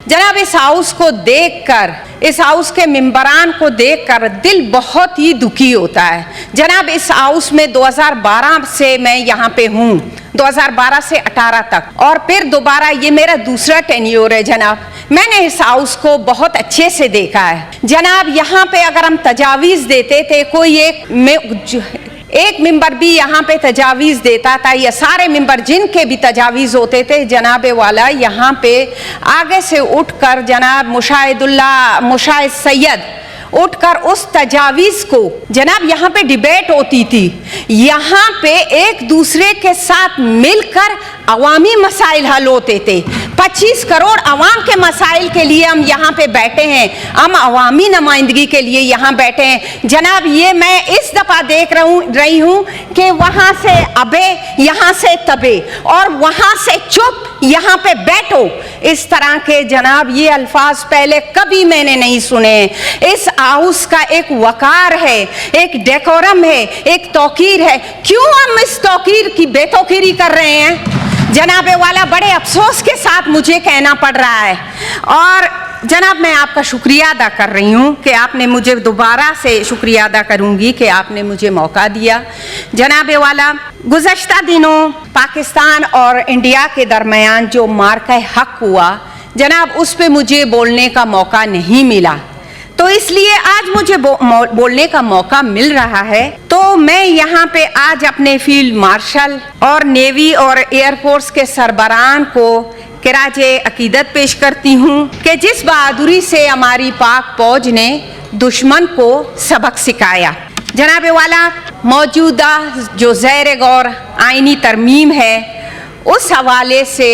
जनाब इस हाउस को देखकर, इस हाउस के मेंबरान को देखकर दिल बहुत ही दुखी होता है। जनाब इस हाउस में 2012 से मैं यहाँ पे हूँ, 2012 से 18 तक, और फिर दोबारा ये मेरा दूसरा टेन्योर है। जनाब मैंने इस हाउस को बहुत अच्छे से देखा है। जनाब यहाँ पे अगर हम तजावीज़ देते थे, कोई एक मेंबर भी यहाँ पे तजावीज़ देता था, या सारे मेंबर जिनके भी तजावीज़ होते थे, जनाब वाला यहाँ पे आगे से उठकर जनाब मुशाहिद सैयद उठकर उस तजावीज़ को, जनाब यहाँ पे डिबेट होती थी, यहाँ पे एक दूसरे के साथ मिलकर अवामी मसाइल हल होते थे। 25 करोड़ अवाम के मसाइल के लिए हम यहाँ पे बैठे हैं, हम अवामी नुमाइंदगी के लिए यहाँ बैठे हैं। जनाब ये मैं इस दफ़ा देख रही हूँ कि वहाँ से अबे, यहाँ से तबे, और वहाँ से चुप, यहाँ पे बैठो, इस तरह के जनाब ये अल्फाज पहले कभी मैंने नहीं सुने। इस हाउस का एक वकार है, एक डेकोरम है, एक तौकीर है। क्यों हम इस तौकीर की बेतौकीरी कर रहे हैं? जनाब वाला बड़े अफसोस के साथ मुझे कहना पड़ रहा है। और जनाब मैं आपका शुक्रिया अदा कर रही हूँ कि आपने मुझे, दोबारा से शुक्रिया अदा करूँगी कि आपने मुझे मौका दिया। जनाब वाला गुज़श्ता दिनों पाकिस्तान और इंडिया के दरमियान जो मार्का हक हुआ, जनाब उस पर मुझे बोलने का मौका नहीं मिला, तो इसलिए आज मुझे बोलने का मौका मिल रहा है। तो मैं यहाँ पे आज अपने फील्ड मार्शल और नेवी और एयरफोर्स के सरबराहान को खिराजे अकीदत पेश करती हूँ कि जिस बहादुरी से हमारी पाक फौज ने दुश्मन को सबक सिखाया। जनाब वाला मौजूदा जो ज़ैर गौर आइनी तरमीम है, उस हवाले से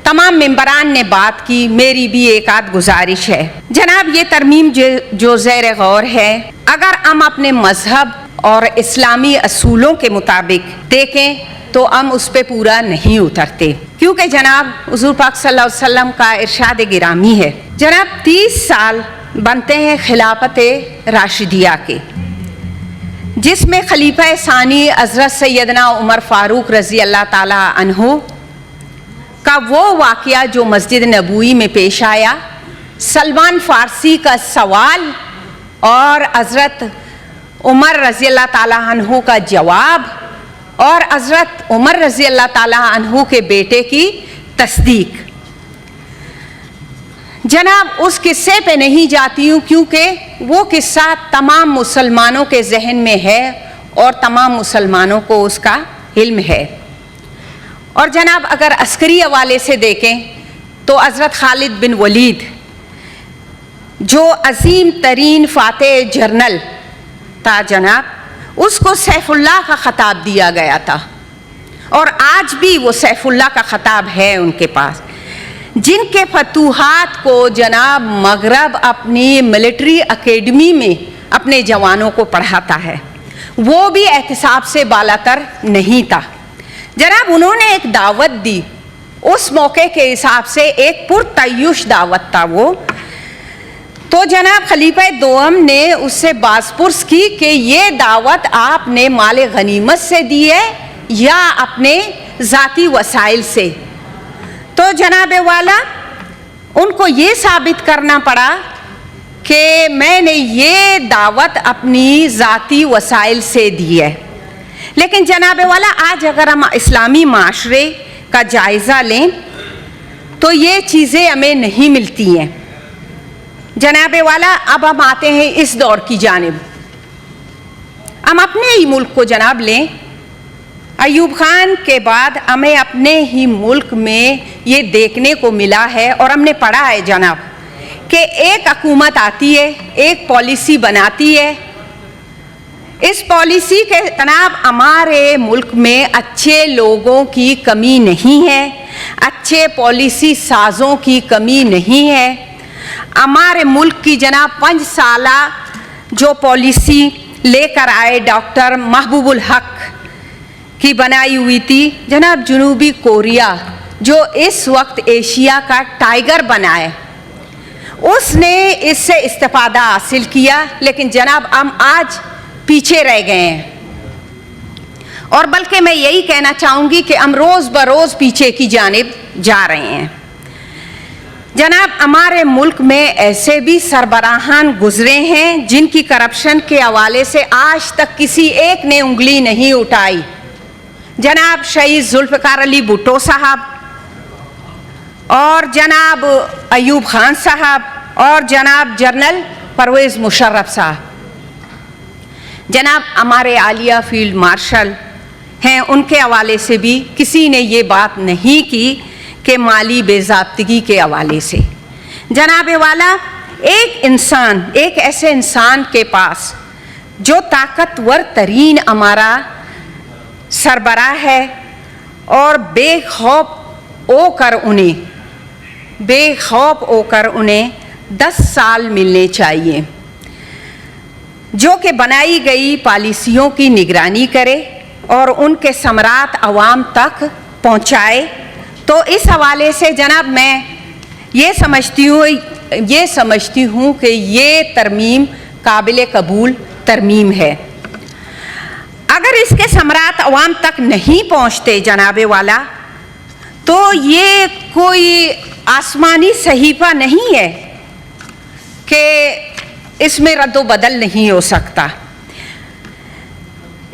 तमाम मेंबरान ने बात की, मेरी भी एक आध गुजारिश है। जनाब ये तरमीम जो ज़ैर गौर है, अगर हम अपने मजहब और इस्लामी असूलों के मुताबिक देखें तो हम उस पर पूरा नहीं उतरते, क्योंकि जनाब हुज़ूर पाक सल्लल्लाहु अलैहि वसल्लम का इरशाद गिरामी है। जनाब 30 साल बनते हैं खिलाफत राशिदिया के, जिसमें खलीफा सानी हज़रत सैयदना उमर फ़ारूक रज़ी अल्लाह ताला अन्हु का वो वाक़या जो मस्जिद नबवी में पेश आया, सलमान फ़ारसी का सवाल और हज़रत उमर रज़ी अल्लाह ताला अन्हु का जवाब, और हज़रत उमर रज़ी अल्लाह ताला अन्हु के बेटे की तस्दीक। जनाब उस किस्से पे नहीं जाती हूँ, क्योंकि वो किस्सा तमाम मुसलमानों के जहन में है और तमाम मुसलमानों को उसका इल्म है। और जनाब अगर अस्करी हवाले से देखें तो हज़रत खालिद बिन वलीद जो अजीम तरीन फ़ातेह जर्नल था, जनाब उसको सैफुल्लाह का ख़ताब दिया गया था, और आज भी वो सैफुल्लाह का ख़ताब है उनके पास, जिनके फतूहात को जनाब मगरब अपनी मिलिट्री एकेडमी में अपने जवानों को पढ़ाता है। वो भी एहतिसाब से बालातर नहीं था। जनाब उन्होंने एक दावत दी, उस मौके के हिसाब से एक पुरतयुश दावत था वो। तो जनाब खलीफा दोम ने उससे बाज़पुर्स की कि ये दावत आपने माल गनीमत से दी है या अपने ज़ाती वसाइल से। तो जनाब वाला उनको ये साबित करना पड़ा कि मैंने ये दावत अपनी ज़ाती वसाइल से दी है। लेकिन जनाब वाला आज अगर हम इस्लामी माशरे का जायज़ा लें तो ये चीज़ें हमें नहीं मिलती हैं। जनाब वाला अब हम आते हैं इस दौर की जानिब। हम अपने ही मुल्क को जनाब लें, अयूब खान के बाद हमें अपने ही मुल्क में ये देखने को मिला है और हमने पढ़ा है जनाब कि एक हुकूमत आती है, एक पॉलिसी बनाती है। इस पॉलिसी के जनाब हमारे मुल्क में अच्छे लोगों की कमी नहीं है, अच्छे पॉलिसी साज़ों की कमी नहीं है। हमारे मुल्क की जनाब 5 साला जो पॉलिसी लेकर आए डॉक्टर महबूबुल हक की बनाई हुई थी, जनाब जनूबी कोरिया जो इस वक्त एशिया का टाइगर बना है, उसने इससे इस्तिफादा हासिल किया। लेकिन जनाब हम आज पीछे रह गए हैं, और बल्कि मैं यही कहना चाहूँगी कि हम रोज़ बरोज़ पीछे की जानिब जा रहे हैं। जनाब, हमारे मुल्क में ऐसे भी सरबराहान गुजरे हैं जिनकी करप्शन के हवाले से आज तक किसी एक ने उंगली नहीं उठाई। जनाब शहीद जुल्फ़िकार अली भुट्टो साहब और जनाब अयूब खान साहब और जनाब जनरल परवेज़ मुशर्रफ साहब। जनाब हमारे आलिया फील्ड मार्शल हैं, उनके हवाले से भी किसी ने ये बात नहीं की कि माली बेज़ाब्तगी के हवाले से। जनाब वाला, एक इंसान, एक ऐसे इंसान के पास जो ताकतवर तरीन हमारा सरबराह है और बेखौफ होकर उन्हें 10 साल मिलने चाहिए, जो कि बनाई गई पॉलिसियों की निगरानी करे और उनके समरात अवाम तक पहुँचाए। तो इस हवाले से जनाब मैं ये समझती हूँ कि ये तरमीम काबिल कबूल तरमीम है। अगर इसके समरात अवाम तक नहीं पहुँचते जनाबे वाला, तो ये कोई आसमानी सहीफ़ा नहीं है कि इसमें रद्दो बदल नहीं हो सकता।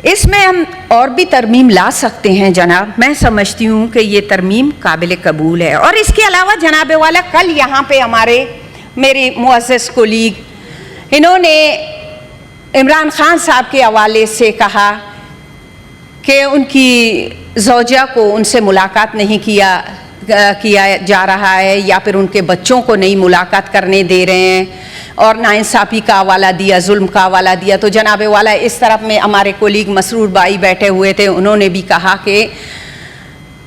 इसमें हम और भी तरमीम ला सकते हैं जनाब। मैं समझती हूँ कि ये तरमीम काबिल कबूल है। और इसके अलावा जनाब वाला, कल यहाँ पे मेरे मुअज़्ज़ज़ कोलीग, इन्होंने इमरान खान साहब के हवाले से कहा कि उनकी ज़ौजा को उनसे मुलाकात नहीं किया जा रहा है या फिर उनके बच्चों को नहीं मुलाकात करने दे रहे हैं और नाइंसाफ़ी का हवाला दिया, जुल्म का हवाला दिया। तो जनाब वाला, इस तरफ में हमारे कोलीग मसरूर भाई बैठे हुए थे, उन्होंने भी कहा कि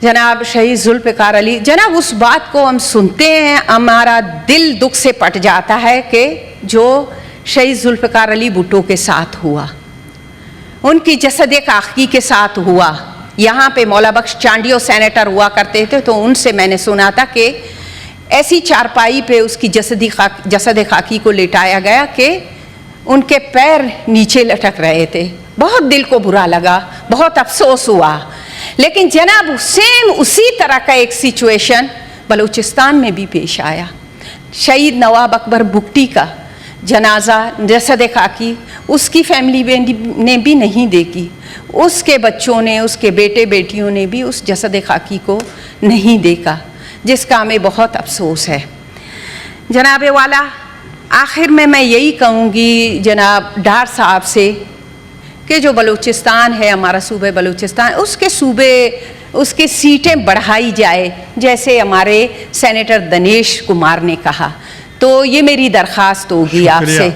जनाब शहीद जुल्फ़िकार अली, जनाब उस बात को हम सुनते हैं, हमारा दिल दुख से पट जाता है कि जो शहीद जुल्फ़िकार अली भुट्टो के साथ हुआ, उनकी जसद खाकी के साथ हुआ। यहाँ पे मौला बख्श चांडियो सेनेटर हुआ करते थे, तो उनसे मैंने सुना था कि ऐसी चारपाई पे उसकी जसद खाकी को लेटाया गया कि उनके पैर नीचे लटक रहे थे। बहुत दिल को बुरा लगा, बहुत अफसोस हुआ। लेकिन जनाब सेम उसी तरह का एक सिचुएशन बलूचिस्तान में भी पेश आया। शहीद नवाब अकबर बुगटी का जनाजा, जसद खाकी उसकी फैमिली ने भी नहीं देखी, उसके बच्चों ने, उसके बेटे बेटियों ने भी उस जसद खाकी को नहीं देखा, जिसका हमें बहुत अफसोस है। जनाब वाला, आखिर में मैं यही कहूँगी जनाब डार साहब से कि जो बलूचिस्तान है, हमारा सूबे बलूचिस्तान, उसके सीटें बढ़ाई जाए, जैसे हमारे सेनेटर दिनेश कुमार ने कहा। तो ये मेरी दरख्वास्त होगी आपसे।